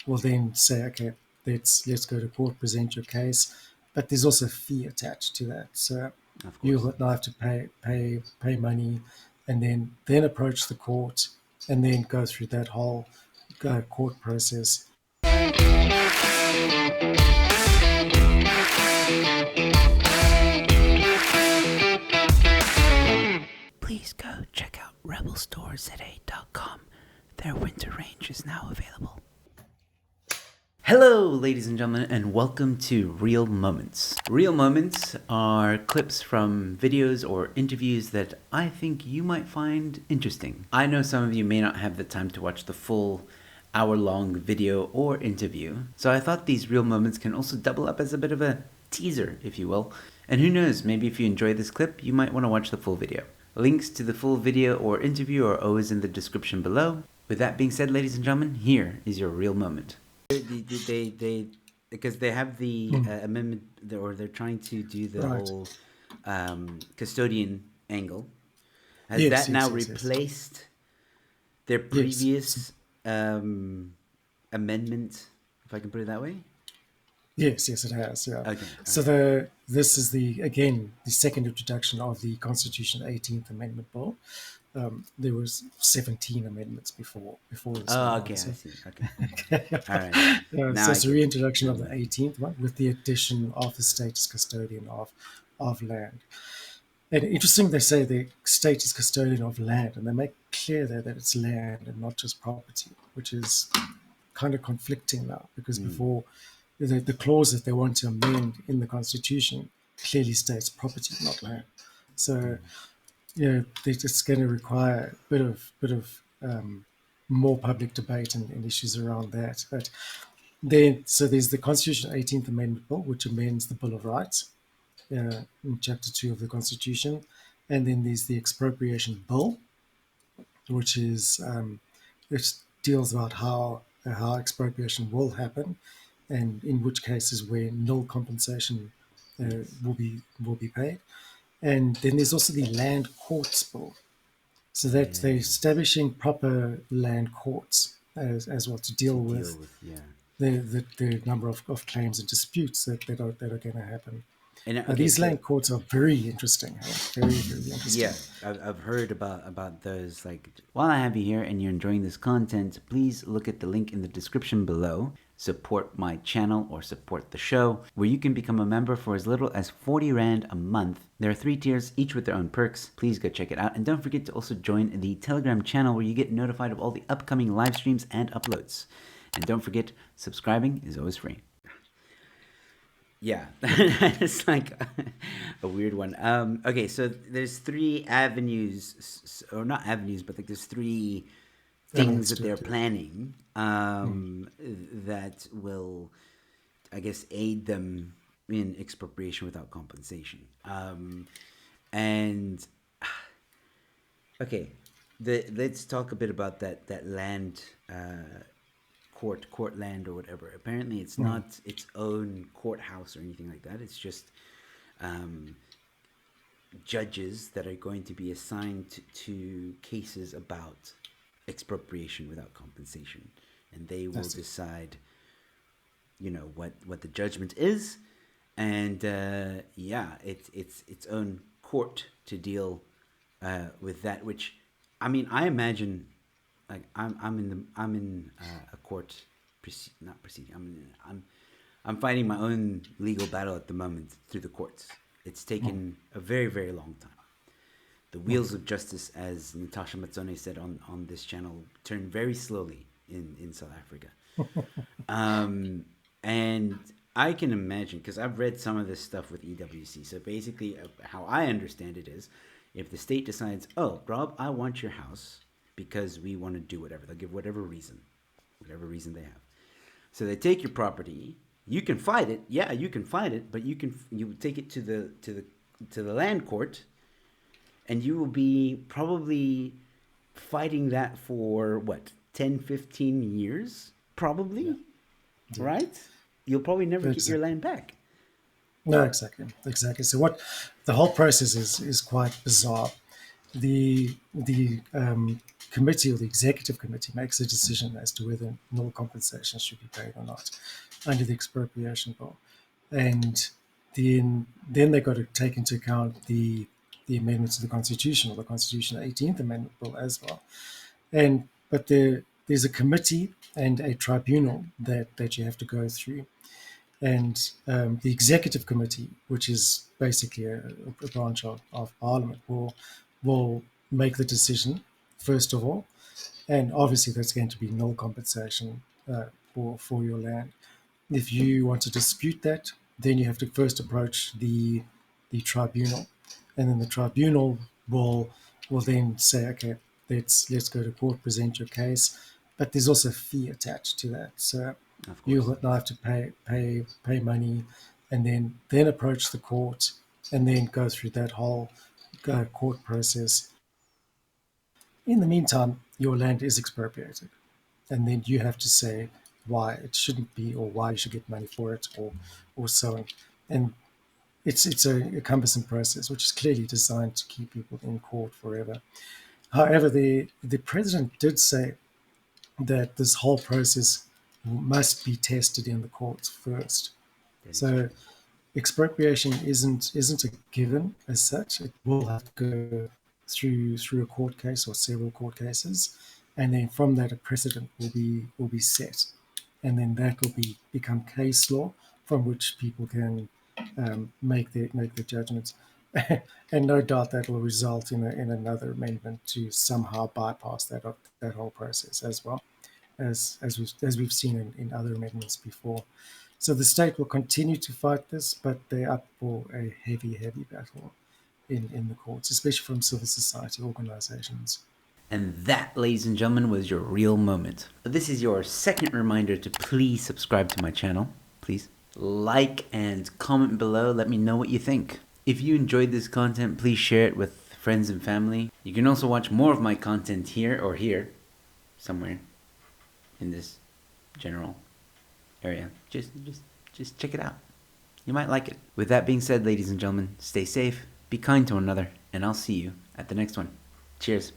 will then say, okay, let's go to court, present your case, but there's also a fee attached to that. So Of you course. will now have to pay money, and then approach the court, and then go through that whole court process. Please go check out rebelstoreZA.com. Their winter range is now available. Hello, ladies and gentlemen, and welcome to Real Moments. Real Moments are clips from videos or interviews that I think you might find interesting. I know some of you may not have the time to watch the full hour-long video or interview, so I thought these Real Moments can also double up as a bit of a teaser, if you will. And who knows, maybe if you enjoy this clip, you might want to watch the full video. Links to the full video or interview are always in the description below. With that being said, ladies and gentlemen, here is your real moment. They because they have the amendment, or they're trying to do the Right. whole custodian angle. Has Yes, that yes, now yes, yes. replaced their previous amendment, if I can put it that way? Yes, it has. Yeah. Okay. So this is the second introduction of the Constitution 18th Amendment Bill. There was 17 amendments before this Oh, one. okay, So, I see. Okay. All right. Now so I it's a get it. reintroduction of the 18th one with the addition of the state as custodian of land. And interesting, they say the state is custodian of land, and they make clear there that it's land and not just property, which is kind of conflicting now, because before the clause that they want to amend in the Constitution clearly states property, not land. So, it's going to require a bit of more public debate and issues around that. But then, so there's the Constitution 18th Amendment Bill, which amends the Bill of Rights in Chapter 2 of the Constitution. And then there's the Expropriation Bill, which deals about how expropriation will happen, and in which cases where nil compensation will be paid. And then there's also the Land Courts Bill. So that they're establishing proper land courts as well to deal with the number of claims and disputes that are going to happen. And These land courts are very interesting. Very, very interesting. Yeah, I've heard about those. Like, while I have you here and you're enjoying this content, please look at the link in the description below. Support my channel or support the show, where you can become a member for as little as 40 Rand a month. There are 3 tiers, each with their own perks. Please go check it out. And don't forget to also join the Telegram channel, where you get notified of all the upcoming live streams and uploads. And don't forget, subscribing is always free. Yeah, it's like a weird one. Okay, so there's 3 avenues, or not avenues, but like there's 3 things that they're planning that will, I guess, aid them in expropriation without compensation. And okay, let's talk a bit about that land. Court land or whatever. Apparently it's not its own courthouse or anything like that. It's just judges that are going to be assigned to cases about expropriation without compensation, and they will decide what the judgment is, and it's its own court to deal with that, which I mean, I imagine, like, I'm in a court proceeding. I'm fighting my own legal battle at the moment through the courts. It's taken a very, very long time. The wheels of justice, as Natasha Mazzone said on this channel, turn very slowly in South Africa. And I can imagine, because I've read some of this stuff with EWC. So basically, how I understand it is, if the state decides, oh, Rob, I want your house, because we want to do whatever. They'll give whatever reason they have. So they take your property. You can fight it. Yeah, you can fight it, but you take it to the land court, and you will be probably fighting that for what, 10, 15 years, probably, right? You'll probably never get your land back. No, exactly. So what the whole process is quite bizarre. the committee or the executive committee makes a decision as to whether null compensation should be paid or not under the expropriation bill, and then they've got to take into account the amendments to the Constitution or the Constitution 18th Amendment bill as well. And but there's a committee and a tribunal that you have to go through, and the executive committee, which is basically a branch of Parliament, will make the decision first of all, and obviously that's going to be null compensation for your land. If you want to dispute that, then you have to first approach the tribunal, and then the tribunal will then say, okay, let's go to court, present your case, but there's also a fee attached to that. So Of course. you'll have to pay money, and then approach the court, and then go through that whole court process. In the meantime, your land is expropriated, and then you have to say why it shouldn't be, or why you should get money for it, or so on. And it's a cumbersome process, which is clearly designed to keep people in court forever. However, the president did say that this whole process must be tested in the courts first. So expropriation isn't a given as such. It will have to go through a court case or several court cases, and then from that a precedent will be set, and then that will become case law from which people can make their judgments. And no doubt that will result in another amendment to somehow bypass that whole process as well, as we've seen in other amendments before. So the state will continue to fight this, but they're up for a heavy battle in the courts, especially from civil society organizations. And that, ladies and gentlemen, was your real moment. This is your second reminder to please subscribe to my channel. Please like and comment below. Let me know what you think. If you enjoyed this content, please share it with friends and family. You can also watch more of my content here or here, somewhere in this general area. Just check it out. You might like it. With that being said, ladies and gentlemen, stay safe, be kind to one another, and I'll see you at the next one. Cheers.